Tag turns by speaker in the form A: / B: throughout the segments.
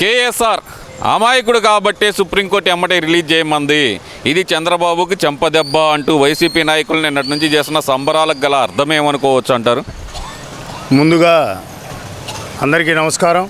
A: KSR అమాయకుడు కాబట్టే supreme court ఎమ్మటే రిలీజ్ చేయమంది. ఇది చంద్రబాబుకి చెంపదెబ్బ అంటూ వైసీపీ నాయకులు నిన్నటి నుంచి చేస్తున్న సంబరాలకు గల అర్థమేమనుకోవచ్చు అంటారు?
B: ముందుగా అందరికీ నమస్కారం.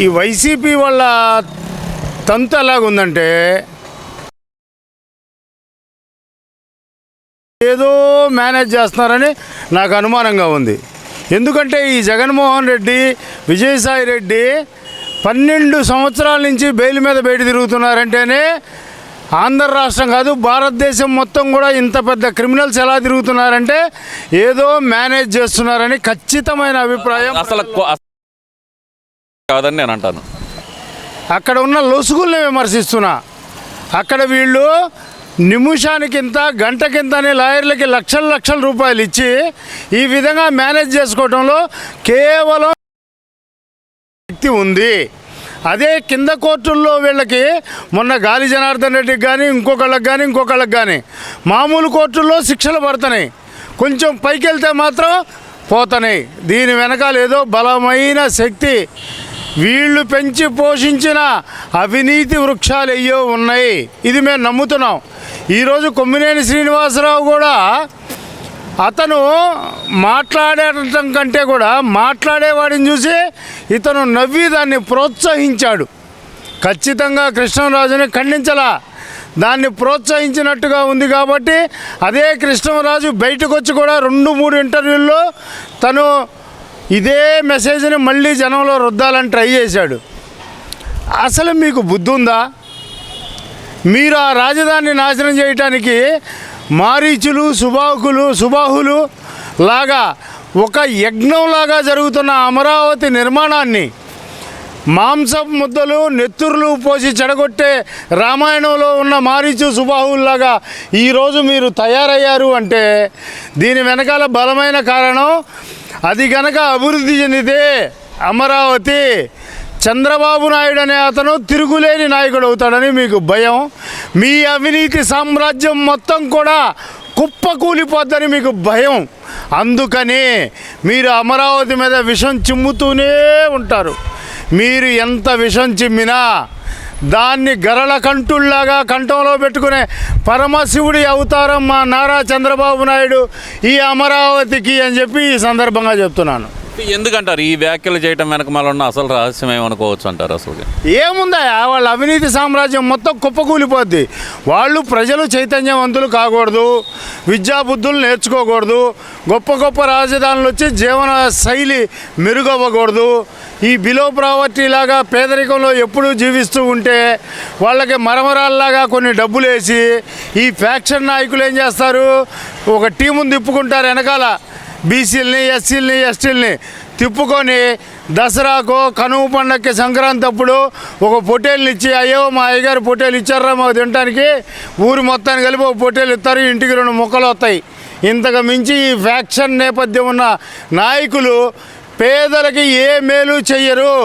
B: ఈ వైసీపీ వాళ్ళ తంతు ఎలాగుందంటే ఏదో మేనేజ్ చేస్తున్నారని నాకు అనుమానంగా ఉంది. ఎందుకంటే ఈ జగన్మోహన్ రెడ్డి, విజయసాయి రెడ్డి 12 సంవత్సరాల నుంచి బెయిల్ మీద బయట తిరుగుతున్నారంటేనే ఆంధ్ర రాష్ట్రం కాదు భారతదేశం మొత్తం కూడా ఇంత పెద్ద క్రిమినల్స్ ఎలా తిరుగుతున్నారంటే ఏదో మేనేజ్ చేస్తున్నారని ఖచ్చితమైన అభిప్రాయం
A: అసలు కాదని నేను అంటాను.
B: అక్కడ ఉన్న లొసుగుల్ని విమర్శిస్తున్నా. అక్కడ వీళ్ళు నిమిషానికింత గంటకింతని లాయర్లకి లక్షల రూపాయలు ఇచ్చి ఈ విధంగా మేనేజ్ చేసుకోవడంలో కేవలం శక్తి ఉంది. అదే కింద కోర్టుల్లో వీళ్ళకి మొన్న గాలి జనార్దన్ రెడ్డికి కానీ ఇంకొకళ్ళకి కానీ మామూలు కోర్టుల్లో శిక్షలు పడుతున్నాయి, కొంచెం పైకి వెళ్తే మాత్రం పోతున్నాయి. దీని వెనకాల ఏదో బలమైన శక్తి, వీళ్ళు పెంచి పోషించిన అవినీతి వృక్షాలు అయ్యో ఉన్నాయి. ఇది మేము నమ్ముతున్నాం. ఈరోజు కొమ్మినేని శ్రీనివాసరావు కూడా అతను మాట్లాడటం కంటే కూడా మాట్లాడేవాడిని చూసి ఇతను నవ్వి దాన్ని ప్రోత్సహించాడు. ఖచ్చితంగా కృష్ణంరాజుని ఖండించలా, దాన్ని ప్రోత్సహించినట్టుగా ఉంది. కాబట్టి అదే కృష్ణంరాజు బయటకు వచ్చి కూడా 2-3 ఇంటర్వ్యూల్లో తను ఇదే మెసేజ్ని మళ్ళీ జనంలో రుద్దాలని ట్రై చేశాడు. అసలు మీకు బుద్ధి ఉందా? మీరు ఆ రాజధానిని నాశనం చేయటానికి మారీచులు సుబాహులు లాగా ఒక యజ్ఞంలాగా జరుగుతున్న అమరావతి నిర్మాణాన్ని మాంసపు ముద్దలు నెత్తుర్లు పోసి చెడగొట్టే రామాయణంలో ఉన్న మారీచు సుబాహుల్లాగా ఈరోజు మీరు తయారయ్యారు అంటే దీని వెనకాల బలమైన కారణం, అది గనక అభివృద్ధి చెందితే అమరావతి చంద్రబాబు నాయుడు అనే అతను తిరుగులేని నాయకుడు అవుతాడని మీకు భయం. మీ అవినీతి సామ్రాజ్యం మొత్తం కూడా కుప్పకూలిపోద్దని మీకు భయం. అందుకని మీరు అమరావతి మీద విషం చిమ్ముతూనే ఉంటారు. మీరు ఎంత విషం చిమ్మినా దాన్ని గరళ కంఠుల్లాగా కంఠంలో పెట్టుకునే పరమశివుడి అవతారం మా నారా చంద్రబాబు నాయుడు ఈ అమరావతికి అని చెప్పి ఈ సందర్భంగా చెప్తున్నాను.
A: ఎందుకంటారు ఈ వ్యాఖ్యలు చేయడం వెనక మళ్ళీ ఉన్న అసలు రహస్యం ఏమనుకోవచ్చు అంటారు? అసలు
B: ఏముందా, వాళ్ళ అవినీతి సామ్రాజ్యం మొత్తం కుప్పకూలిపోద్ది. వాళ్ళు ప్రజలు చైతన్యవంతులు కాకూడదు, విద్యాబుద్ధులు నేర్చుకోకూడదు, గొప్ప రాజధానులు వచ్చి జీవన శైలి మెరుగవ్వకూడదు, ఈ బిలో ప్రావర్టీ లాగా పేదరికంలో ఎప్పుడూ జీవిస్తూ ఉంటే వాళ్ళకి మరమరాల్లాగా కొన్ని డబ్బులు వేసి ఈ ఫ్యాక్షన్ నాయకులు ఏం చేస్తారు, ఒక టీముని తిప్పుకుంటారు వెనకాల, బీసీలని ఎస్సీలని ఎస్టీలని తిప్పుకొని దసరాకో కనుమ పండగకి సంక్రాంతి అప్పుడు ఒక పొట్టేలు ఇచ్చి అయ్యో మా అయ్యగారు పొట్టేలు ఇచ్చారా మాకు తినడానికి ఊరి మొత్తాన్ని కలిపి ఒక పొట్టేలు ఇస్తారు, ఇంటికి 2 ముక్కలు వస్తాయి. ఇంతకు మించి ఈ ఫ్యాక్షన్ నేపథ్యం ఉన్న నాయకులు పేదలకి ఏ మేలు చెయ్యరు,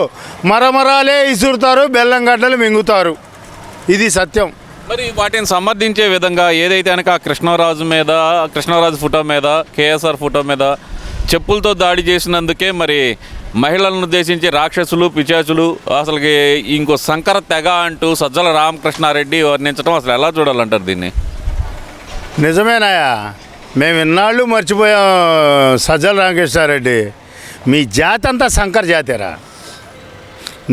B: మరమరాలే ఇసురుతారు, బెల్లం గడ్డలు మింగుతారు. ఇది సత్యం.
A: మరి వాటిని సమర్థించే విధంగా ఏదైతే కనుక కృష్ణరాజు ఫోటో మీద కేఎస్ఆర్ ఫోటో మీద చెప్పులతో దాడి చేసినందుకే మరి మహిళలను ఉద్దేశించి రాక్షసులు పిశాచులు అసలుకి ఇంకో సంకర తెగ అంటూ సజ్జల రామకృష్ణారెడ్డి వర్ణించడం అసలు ఎలా చూడాలంటారు దీన్ని?
B: నిజమేనాయా, మేము ఇన్నాళ్ళు మర్చిపోయాం సజ్జల రామకృష్ణారెడ్డి. మీ జాతి అంతా శంకర జాతేరా.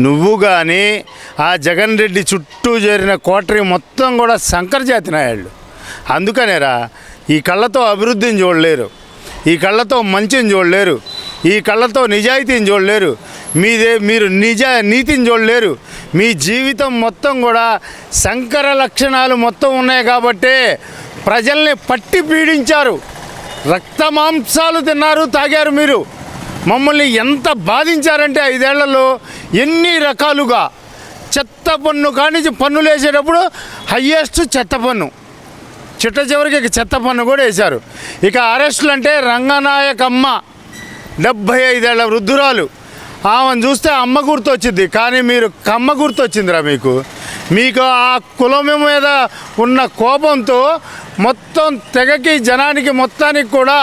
B: నువ్వు కానీ ఆ జగన్ రెడ్డి చుట్టూ చేరిన కోటరీ మొత్తం కూడా శంకర జాతి నాయాళ్ళు. అందుకనేరా ఈ కళ్ళతో అభివృద్ధిని చూడలేరు, ఈ కళ్ళతో మంచిని చూడలేరు, ఈ కళ్ళతో నిజాయితీని చూడలేరు, మీరు నీతిని చూడలేరు. మీ జీవితం మొత్తం కూడా శంకర లక్షణాలు మొత్తం ఉన్నాయి కాబట్టే ప్రజల్ని పట్టి పీడించారు, రక్తమాంసాలు తిన్నారు, తాగారు. మీరు మమ్మల్ని ఎంత బాధించారంటే 5 ఏళ్లలో ఎన్ని రకాలుగా చెత్త పన్ను కానించి పన్నులు వేసేటప్పుడు హయ్యెస్ట్ చెత్త పన్ను, చిట్ట చివరికి చెత్త పన్ను కూడా వేశారు. ఇక అరెస్టులు అంటే రంగనాయకమ్మ 75 ఏళ్ల వృద్ధురాలు, ఆమెను చూస్తే అమ్మ గుర్తొచ్చింది, కానీ మీరు కమ్మ గుర్తొచ్చిందిరా. మీకు ఆ కులం మీద ఉన్న కోపంతో మొత్తం తెగకి జనానికి మొత్తానికి కూడా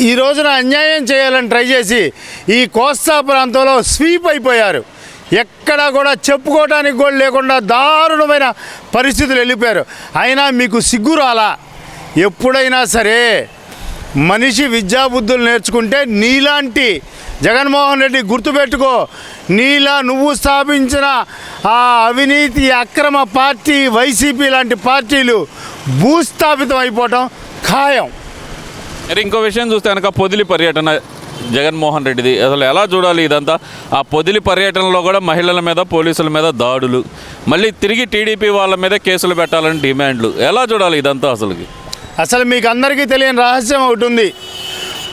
B: ఈ రోజున అన్యాయం చేయాలని ట్రై చేసి ఈ కోస్తా ప్రాంతంలో స్వీప్ అయిపోయారు. ఎక్కడా కూడా చెప్పుకోవడానికి కూడా లేకుండా దారుణమైన పరిస్థితులు వెళ్ళిపోయారు. అయినా మీకు సిగ్గు రాలా? ఎప్పుడైనా సరే మనిషి విద్యాబుద్ధులు నేర్చుకుంటే నీలాంటి జగన్మోహన్ రెడ్డి గుర్తుపెట్టుకో, నీలా నువ్వు స్థాపించిన ఆ అవినీతి అక్రమ పార్టీ వైసీపీ లాంటి పార్టీలు భూస్థాపితం అయిపోవటం ఖాయం.
A: మరి ఇంకో విషయం చూస్తే కనుక పొదిలి పర్యటన జగన్మోహన్ రెడ్డిది అసలు ఎలా చూడాలి ఇదంతా? ఆ పొదిలి పర్యటనలో కూడా మహిళల మీద పోలీసుల మీద దాడులు, మళ్ళీ తిరిగి టీడీపీ వాళ్ళ మీద కేసులు పెట్టాలని డిమాండ్లు, ఎలా చూడాలి ఇదంతా అసలుకి?
B: అసలు మీకు అందరికీ తెలియని రహస్యం ఒకటి ఉంది.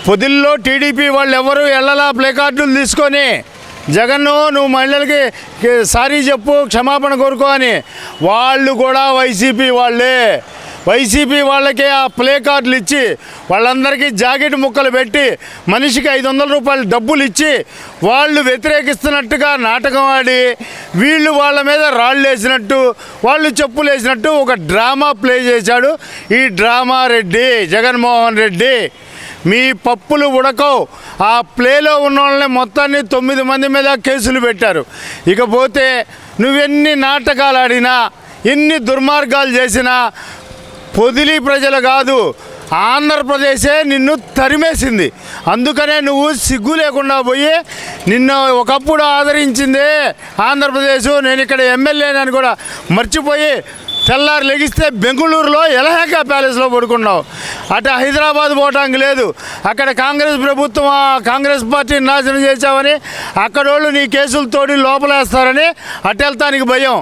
B: పొదిల్లో టీడీపీ వాళ్ళు ఎవరు ఎల్లలా ప్లే కార్డులు తీసుకొని జగన్ను నువ్వు మహిళలకి సారీ చెప్పు, క్షమాపణ కోరుకో అని, వాళ్ళు కూడా వైసీపీ వాళ్ళే. వైసీపీ వాళ్ళకే ఆ ప్లే కార్డులు ఇచ్చి వాళ్ళందరికీ జాకెట్ ముక్కలు పెట్టి మనిషికి 500 రూపాయలు డబ్బులు ఇచ్చి వాళ్ళు వ్యతిరేకిస్తున్నట్టుగా నాటకం ఆడి వీళ్ళు వాళ్ళ మీద రాళ్ళు వేసినట్టు వాళ్ళు చెప్పులు వేసినట్టు ఒక డ్రామా ప్లే చేశాడు ఈ డ్రామా రెడ్డి జగన్మోహన్ రెడ్డి. మీ పప్పులు ఉడకవు. ఆ ప్లేలో ఉన్న వాళ్ళని మొత్తాన్ని 9 మంది మీద కేసులు పెట్టారు. ఇకపోతే నువ్వెన్ని నాటకాలు ఆడినా ఎన్ని దుర్మార్గాలు చేసినా పొదిలి ప్రజలు కాదు ఆంధ్రప్రదేశే నిన్ను తరిమేసింది. అందుకనే నువ్వు సిగ్గు లేకుండా పోయి నిన్ను ఒకప్పుడు ఆదరించిందే ఆంధ్రప్రదేశ్, నేను ఇక్కడ ఎమ్మెల్యేనని కూడా మర్చిపోయి తెల్లారు లెగిస్తే బెంగళూరులో ఎలహేకా ప్యాలెస్లో పడుకున్నావు. అటు హైదరాబాద్ పోవటానికి లేదు. అక్కడ కాంగ్రెస్ ప్రభుత్వం కాంగ్రెస్ పార్టీని నాశనం చేశావని అక్కడోళ్ళు నీ కేసులతోటి లోపలేస్తారని అటు వెళ్తానికి భయం,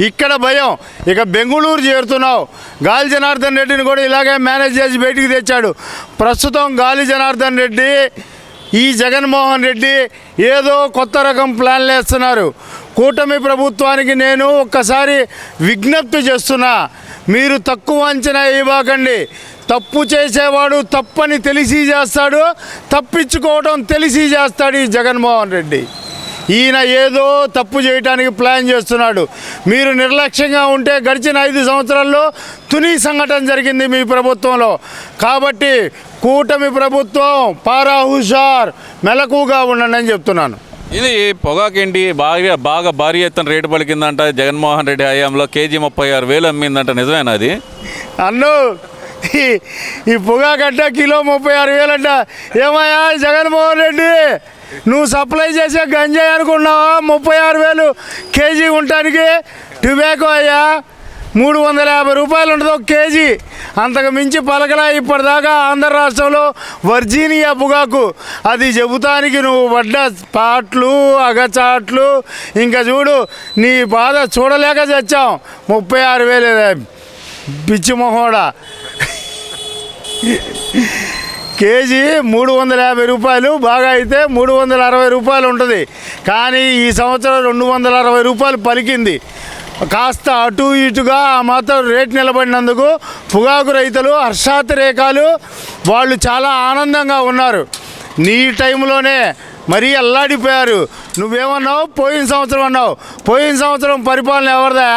B: ఇక్కడ భయం. ఇక బెంగళూరు చేరుతున్నావు. గాలి జనార్దన్ రెడ్డిని కూడా ఇలాగే మేనేజ్ చేసి బయటికి తెచ్చాడు. ప్రస్తుతం గాలి జనార్దన్ రెడ్డి ఈ జగన్మోహన్ రెడ్డి ఏదో కొత్త రకం ప్లాన్లు వేస్తున్నారు. కూటమి ప్రభుత్వానికి నేను ఒక్కసారి విజ్ఞప్తి చేస్తున్నా, మీరు తక్కువ అంచనా ఇవ్వకండి. తప్పు చేసేవాడు తప్పని తెలిసి చేస్తాడు, తప్పించుకోవడం తెలిసి చేస్తాడు ఈ జగన్మోహన్ రెడ్డి. ఈయన ఏదో తప్పు చేయడానికి ప్లాన్ చేస్తున్నాడు. మీరు నిర్లక్ష్యంగా ఉంటే గడిచిన 5 సంవత్సరాల్లో తుని సంఘటన జరిగింది మీ ప్రభుత్వంలో. కాబట్టి కూటమి ప్రభుత్వం పారా హుషార్, మెలకుగా ఉండండి అని చెప్తున్నాను.
A: ఇది పొగాకేంటి బాగా భారీ ఎత్తున రేటు పలికిందంట జగన్మోహన్ రెడ్డి హయాంలో, కేజీ 36,000 అమ్మిందంట, నిజమేనా అది?
B: అన్ను ఈ పొగాకంట కిలో 36,000 అంట. ఏమయ్యా జగన్మోహన్ రెడ్డి, నువ్వు సప్లై చేసే గంజాయి అనుకున్నావా 36,000 కేజీ ఉండటానికి? టొబాకో అయ్యా 350 రూపాయలు ఉంటుంది ఒక కేజీ, అంతకు మించి పలకలా ఇప్పటిదాకా ఆంధ్ర రాష్ట్రంలో వర్జీనియా పొగాకు. అది చెబుతానికి నువ్వు పడ్డ పాటలు అగచాట్లు ఇంకా చూడు, నీ బాధ చూడలేక చచ్చాం. 36,000 పిచ్చి మొహోడా. కేజీ 350 రూపాయలు, బాగా అయితే 360 రూపాయలు ఉంటుంది. కానీ ఈ సంవత్సరం 260 రూపాయలు పలికింది. కాస్త అటు ఇటుగా ఆ మాత్రం రేట్ నిలబడినందుకు పొగాకు రైతులు హర్షాతిరేకాలు, వాళ్ళు చాలా ఆనందంగా ఉన్నారు. నీ టైంలోనే మరీ అల్లాడిపోయారు. నువ్వేమన్నావు? పోయిన సంవత్సరం అన్నావు. పోయిన సంవత్సరం పరిపాలన ఎవరిదా?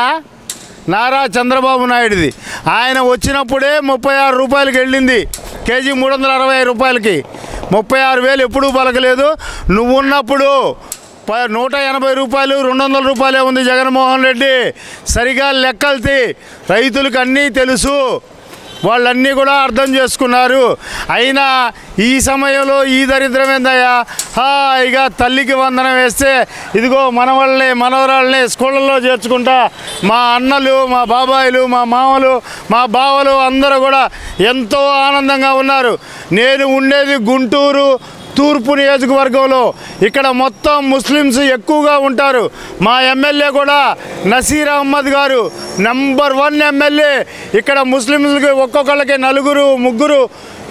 B: నారా చంద్రబాబు నాయుడుది. ఆయన వచ్చినప్పుడే 36 రూపాయలకి వెళ్ళింది కేజీ, 365 రూపాయలకి. 36,000 ఎప్పుడూ పలకలేదు. నువ్వు ఉన్నప్పుడు 180 రూపాయలు 200 రూపాయలే ఉంది జగన్మోహన్ రెడ్డి. సరిగా లెక్కల్తి రైతులకు అన్నీ తెలుసు, వాళ్ళన్నీ కూడా అర్థం చేసుకున్నారు. అయినా ఈ సమయంలో ఈ దరిద్రం ఏందయ్యా? హాయిగా తల్లికి వందనం వేస్తే ఇదిగో మనవాళ్ళని మనవరాళ్ళని స్కూళ్ళల్లో చేర్చుకుంటా మా అన్నలు, మా బాబాయిలు, మా మామలు, మా బావలు అందరూ కూడా ఎంతో ఆనందంగా ఉన్నారు. నేను ఉండేది గుంటూరు తూర్పు నియోజకవర్గంలో. ఇక్కడ మొత్తం ముస్లిమ్స్ ఎక్కువగా ఉంటారు. మా ఎమ్మెల్యే కూడా నసీర్ అహ్మద్ గారు నంబర్ 1 ఎమ్మెల్యే. ఇక్కడ ముస్లిమ్స్కి ఒక్కొక్కళ్ళకి 4, 3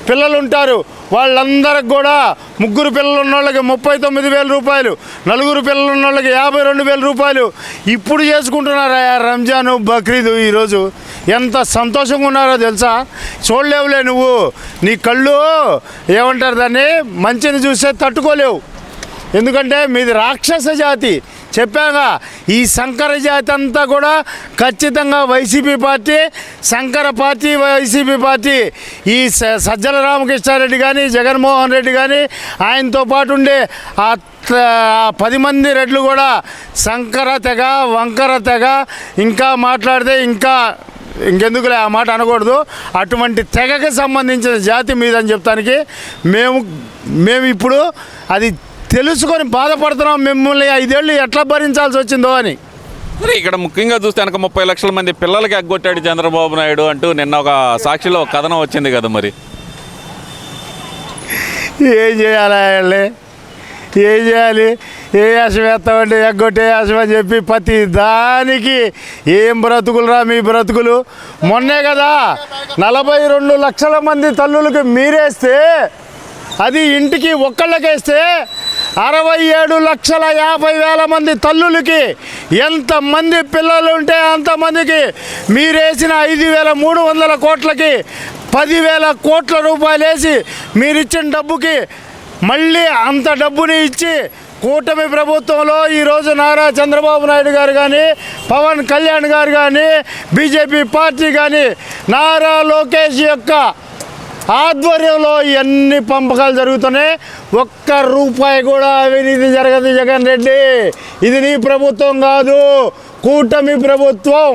B: పిల్లలు ఉంటారు. వాళ్ళందరికి కూడా 3 పిల్లలు ఉన్న వాళ్ళకి 39,000 రూపాయలు, 4 పిల్లలు ఉన్న వాళ్ళకి 52,000 రూపాయలు ఇప్పుడు చేసుకుంటున్నారా రంజాను బక్రీదు. ఈరోజు ఎంత సంతోషంగా ఉన్నారో తెలుసా? చూడలేవులే నువ్వు, నీ కళ్ళు ఏమంటారు దాన్ని, మంచిని చూస్తే తట్టుకోలేవు. ఎందుకంటే మీది రాక్షస జాతి, చెప్పాగా ఈ శంకర జాతి అంతా కూడా ఖచ్చితంగా YCP party, Shankara party, YCP party. ఈ సజ్జల రామకృష్ణారెడ్డి కానీ, జగన్మోహన్ రెడ్డి కానీ, ఆయనతో పాటు ఉండే ఆ 10 మంది రెడ్లు కూడా శంకర తెగ, వంకర తెగ. ఇంకా మాట్లాడితే ఇంకెందుకులే ఆ మాట అనకూడదు. అటువంటి తెగకి సంబంధించిన జాతి మీదని చెప్తానికి మేము ఇప్పుడు అది తెలుసుకొని బాధపడుతున్నాం. మిమ్మల్ని 5 ఏళ్ళు ఎట్లా భరించాల్సి వచ్చిందో అని.
A: మరి ఇక్కడ ముఖ్యంగా చూస్తే కనుక 30 లక్షల మంది పిల్లలకి ఎగ్గొట్టాడు చంద్రబాబు నాయుడు అంటూ నిన్న ఒక సాక్షిలో ఒక కథనం వచ్చింది కదా. మరి
B: ఏం చేయాలి? ఏం చేయాలి? ఏ యాసం వేస్తామంటే ఎగ్గొట్టే యాసం అని చెప్పి ప్రతి దానికి ఏం బ్రతుకులురా మీ బ్రతుకులు. మొన్నే కదా 42 లక్షల మంది తల్లులకి మీరేస్తే, అది ఇంటికి ఒక్కళ్ళకేస్తే 67,50,000 మంది తల్లులకి ఎంతమంది పిల్లలు ఉంటే అంతమందికి మీరేసిన 5,300 కోట్లకి 10,000 కోట్ల రూపాయలు వేసి మీరిచ్చిన డబ్బుకి మళ్ళీ అంత డబ్బుని ఇచ్చి కూటమి ప్రభుత్వంలో ఈరోజు నారా చంద్రబాబు నాయుడు గారు కానీ, పవన్ కళ్యాణ్ గారు కానీ, బీజేపీ పార్టీ కానీ, నారా లోకేష్ యొక్క ఆధ్వర్యంలో ఎన్ని పంపకాలు జరుగుతున్నాయి. ఒక్క రూపాయి కూడా అవినీతి జరగదు జగన్ రెడ్డి. ఇది నీ ప్రభుత్వం కాదు, కూటమి ప్రభుత్వం.